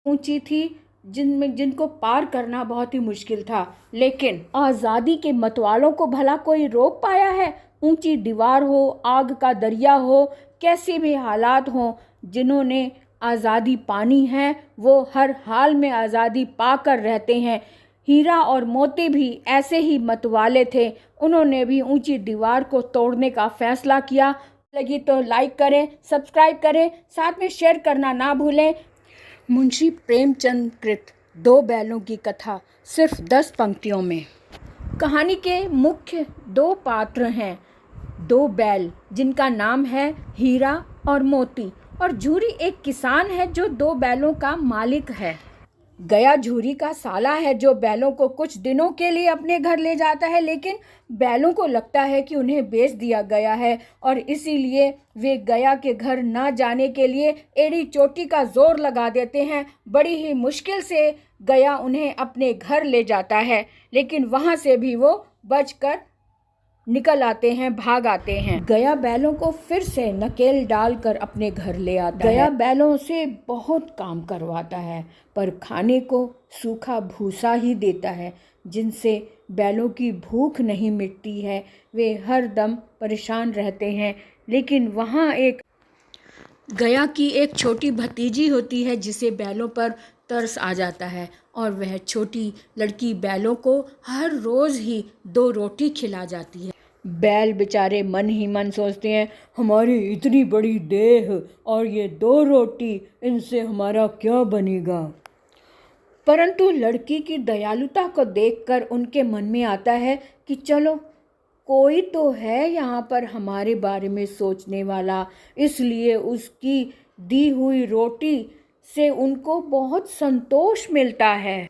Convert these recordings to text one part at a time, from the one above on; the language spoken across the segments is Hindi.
ऊंची थी, जिनको पार करना बहुत ही मुश्किल था। लेकिन आज़ादी के मतवालों को भला कोई रोक पाया है? ऊंची दीवार हो, आग का दरिया हो, कैसे भी हालात हों, जिन्होंने आज़ादी पानी है वो हर हाल में आज़ादी पाकर रहते हैं। हीरा और मोती भी ऐसे ही मतवाले थे। उन्होंने भी ऊंची दीवार को तोड़ने का फैसला किया। लगी तो लाइक करें, सब्सक्राइब करें, साथ में शेयर करना ना भूलें। मुंशी प्रेमचंद कृत दो बैलों की कथा, सिर्फ 10 पंक्तियों में। कहानी के मुख्य दो पात्र हैं, दो बैल जिनका नाम है हीरा और मोती, और झूरी एक किसान है जो दो बैलों का मालिक है। गया झूरी का साला है जो बैलों को कुछ दिनों के लिए अपने घर ले जाता है, लेकिन बैलों को लगता है कि उन्हें बेच दिया गया है और इसीलिए वे गया के घर न जाने के लिए एड़ी चोटी का जोर लगा देते हैं। बड़ी ही मुश्किल से गया उन्हें अपने घर ले जाता है, लेकिन वहाँ से भी वो बचकर निकल आते हैं, भाग आते हैं। गया बैलों को फिर से नकेल डालकर अपने घर ले आता है। गया बैलों से बहुत काम करवाता है, पर खाने को सूखा भूसा ही देता है, जिनसे बैलों की भूख नहीं मिटती है। वे हर दम परेशान रहते हैं। लेकिन वहाँ गया की एक छोटी भतीजी होती है जिसे बैलों पर तरस आ जाता है, और वह छोटी लड़की बैलों को हर रोज़ ही 2 रोटी खिला जाती है। बैल बेचारे मन ही मन सोचते हैं, हमारी इतनी बड़ी देह और ये 2 रोटी, इनसे हमारा क्या बनेगा। परंतु लड़की की दयालुता को देखकर उनके मन में आता है कि चलो कोई तो है यहाँ पर हमारे बारे में सोचने वाला, इसलिए उसकी दी हुई रोटी से उनको बहुत संतोष मिलता है।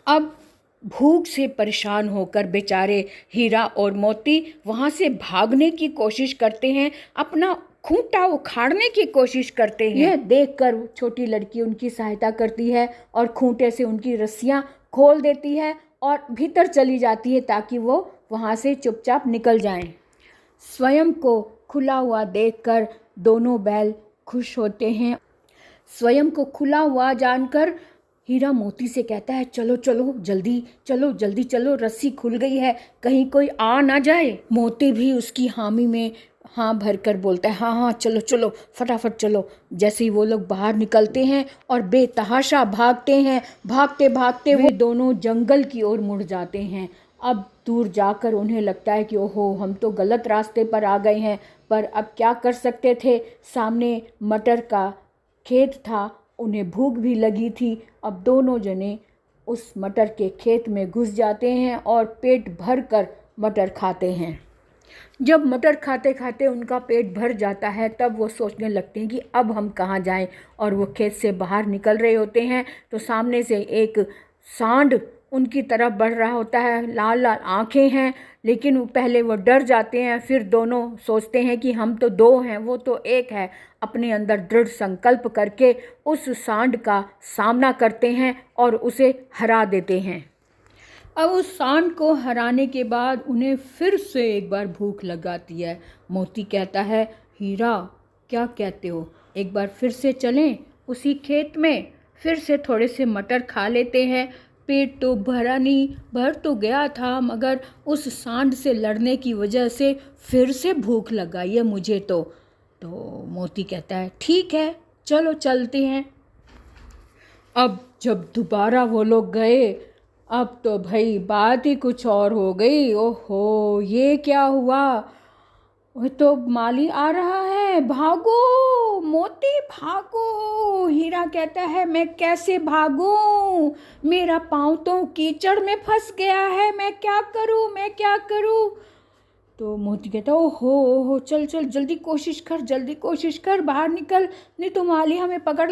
अब भूख से परेशान होकर बेचारे हीरा और मोती वहाँ से भागने की कोशिश करते हैं, अपना खूंटा उखाड़ने की कोशिश करते हैं। यह देखकर छोटी लड़की उनकी सहायता करती है और खूंटे से उनकी रस्सियाँ खोल देती है और भीतर चली जाती है ताकि वो वहाँ से चुपचाप निकल जाएं। स्वयं को खुला हुआ देखकर दोनों बैल खुश होते हैं। स्वयं को खुला हुआ जानकर हीरा मोती से कहता है, चलो चलो जल्दी चलो, जल्दी चलो, रस्सी खुल गई है, कहीं कोई आ ना जाए। मोती भी उसकी हामी में हाँ भरकर बोलता है, हाँ हाँ चलो चलो, फटाफट चलो। जैसे ही वो लोग बाहर निकलते हैं और बेतहाशा भागते हैं, भागते भागते वे दोनों जंगल की ओर मुड़ जाते हैं। अब दूर जाकर उन्हें लगता है कि ओहो, हम तो गलत रास्ते पर आ गए हैं, पर अब क्या कर सकते थे। सामने मटर का खेत था, उन्हें भूख भी लगी थी। अब दोनों जने उस मटर के खेत में घुस जाते हैं और पेट भर कर मटर खाते हैं। जब मटर खाते खाते उनका पेट भर जाता है, तब वो सोचने लगते हैं कि अब हम कहाँ जाएं, और वो खेत से बाहर निकल रहे होते हैं तो सामने से एक सांड उनकी तरफ बढ़ रहा होता है। लाल लाल आँखें हैं, लेकिन पहले वो डर जाते हैं, फिर दोनों सोचते हैं कि हम तो 2 हैं, वो तो 1 है। अपने अंदर दृढ़ संकल्प करके उस सांड का सामना करते हैं और उसे हरा देते हैं। अब उस सांड को हराने के बाद उन्हें फिर से एक बार भूख लगाती है। मोती कहता है, हीरा क्या कहते हो, एक बार फिर से चलें उसी खेत में, फिर से थोड़े से मटर खा लेते हैं। पेट तो भरा नहीं, भर तो गया था, मगर उस सांड से लड़ने की वजह से फिर से भूख लगाई है मुझे तो मोती कहता है, ठीक है चलो चलते हैं। अब जब दोबारा वो लोग गए, अब तो भाई बात ही कुछ और हो गई। ओहो, ये क्या हुआ, वो तो माली आ रहा है, भागो मोती भागो। हीरा कहता है, मैं कैसे भागूं, मेरा पाँव तो कीचड़ में फंस गया है, मैं क्या करूं। तो मोती कहता है, ओहो चल चल, जल्दी कोशिश कर, बाहर निकल, नहीं तो माली हमें पकड़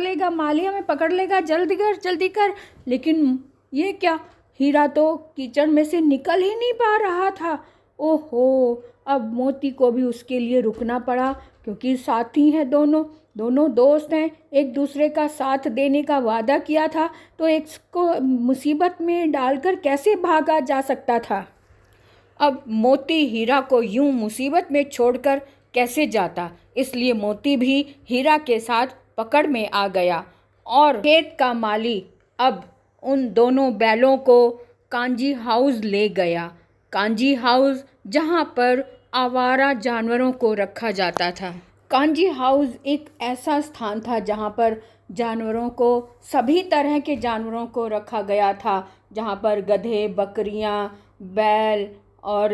लेगा, जल्दी कर। लेकिन ये क्या, हीरा तो कीचड़ में से निकल ही नहीं पा रहा था। ओहो, अब मोती को भी उसके लिए रुकना पड़ा, क्योंकि साथी हैं दोनों दोस्त हैं, एक दूसरे का साथ देने का वादा किया था, तो एक को मुसीबत में डालकर कैसे भागा जा सकता था। अब मोती हीरा को यूं मुसीबत में छोड़कर कैसे जाता, इसलिए मोती भी हीरा के साथ पकड़ में आ गया और खेत का माली अब उन दोनों बैलों को कांजी हाउस ले गया। कांजी हाउस जहाँ पर आवारा जानवरों को रखा जाता था। कांजी हाउस एक ऐसा स्थान था जहाँ पर जानवरों को, सभी तरह के जानवरों को रखा गया था, जहाँ पर गधे, बकरियाँ, बैल और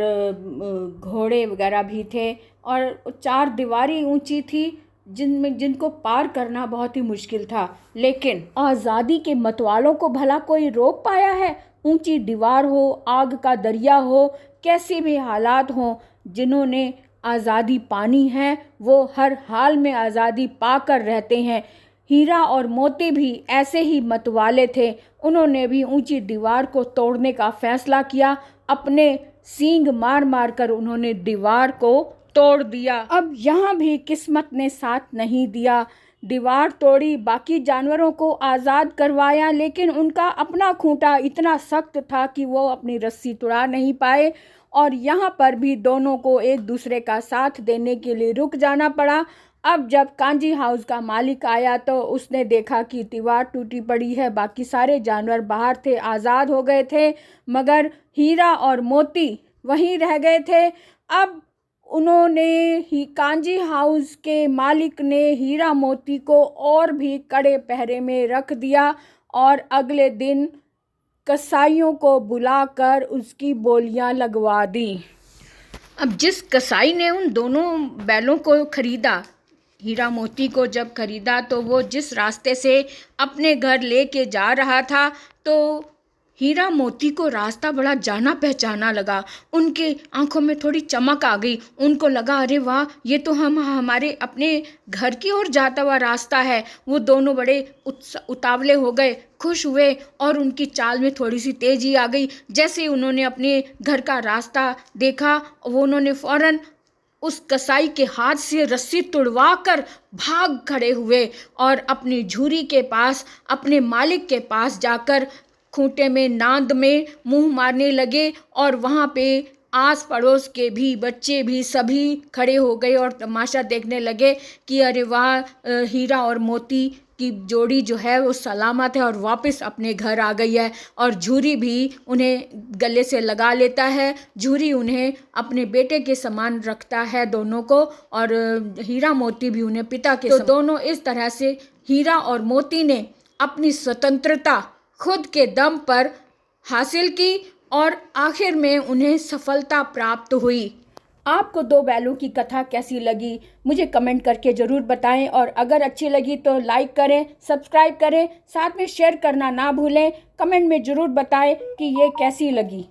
घोड़े वगैरह भी थे और 4 दीवारी ऊंची थी जिनको पार करना बहुत ही मुश्किल था। लेकिन आज़ादी के मतवालों को भला कोई रोक पाया है? ऊंची दीवार हो, आग का दरिया हो, कैसे भी हालात हों, जिन्होंने आज़ादी पानी है वो हर हाल में आज़ादी पाकर रहते हैं। हीरा और मोती भी ऐसे ही मतवाले थे। उन्होंने भी ऊंची दीवार को तोड़ने का फैसला किया। अपने सींग मार मार कर उन्होंने दीवार को तोड़ दिया। अब यहाँ भी किस्मत ने साथ नहीं दिया। दीवार तोड़ी, बाकी जानवरों को आज़ाद करवाया, लेकिन उनका अपना खूंटा इतना सख्त था कि वो अपनी रस्सी तुड़ा नहीं पाए और यहाँ पर भी दोनों को एक दूसरे का साथ देने के लिए रुक जाना पड़ा। अब जब कांजी हाउस का मालिक आया तो उसने देखा कि दीवार टूटी पड़ी है, बाकी सारे जानवर बाहर थे, आज़ाद हो गए थे, मगर हीरा और मोती वहीं रह गए थे। अब उन्होंने ही कांजी हाउस के मालिक ने हीरा मोती को और भी कड़े पहरे में रख दिया और अगले दिन कसाईयों को बुलाकर उसकी बोलियां लगवा दी। अब जिस कसाई ने उन दोनों बैलों को खरीदा, हीरा मोती को जब खरीदा, तो वो जिस रास्ते से अपने घर लेके जा रहा था तो हीरा मोती को रास्ता बड़ा जाना पहचाना लगा। उनके आंखों में थोड़ी चमक आ गई। उनको लगा अरे वाह, ये तो हमारे अपने घर की ओर जाता हुआ रास्ता है। वो दोनों बड़े उतावले हो गए, खुश हुए और उनकी चाल में थोड़ी सी तेजी आ गई। जैसे ही उन्होंने अपने घर का रास्ता देखा, वो उन्होंने फौरन उस कसाई के हाथ से रस्सी तुड़वा कर भाग खड़े हुए और अपनी झूरी के पास, अपने मालिक के पास जाकर खूंटे में नांद में मुंह मारने लगे और वहाँ पे आस पड़ोस के भी बच्चे भी सभी खड़े हो गए और तमाशा देखने लगे कि अरे वाह, हीरा और मोती की जोड़ी जो है वो सलामत है और वापस अपने घर आ गई है। और झूरी भी उन्हें गले से लगा लेता है। झूरी उन्हें अपने बेटे के समान रखता है दोनों को, और हीरा मोती भी उन्हें पिता के तो दोनों इस तरह से हीरा और मोती ने अपनी स्वतंत्रता खुद के दम पर हासिल की और आखिर में उन्हें सफलता प्राप्त हुई। आपको 2 बैलों की कथा कैसी लगी मुझे कमेंट करके ज़रूर बताएं, और अगर अच्छी लगी तो लाइक करें, सब्सक्राइब करें, साथ में शेयर करना ना भूलें। कमेंट में ज़रूर बताएं कि ये कैसी लगी।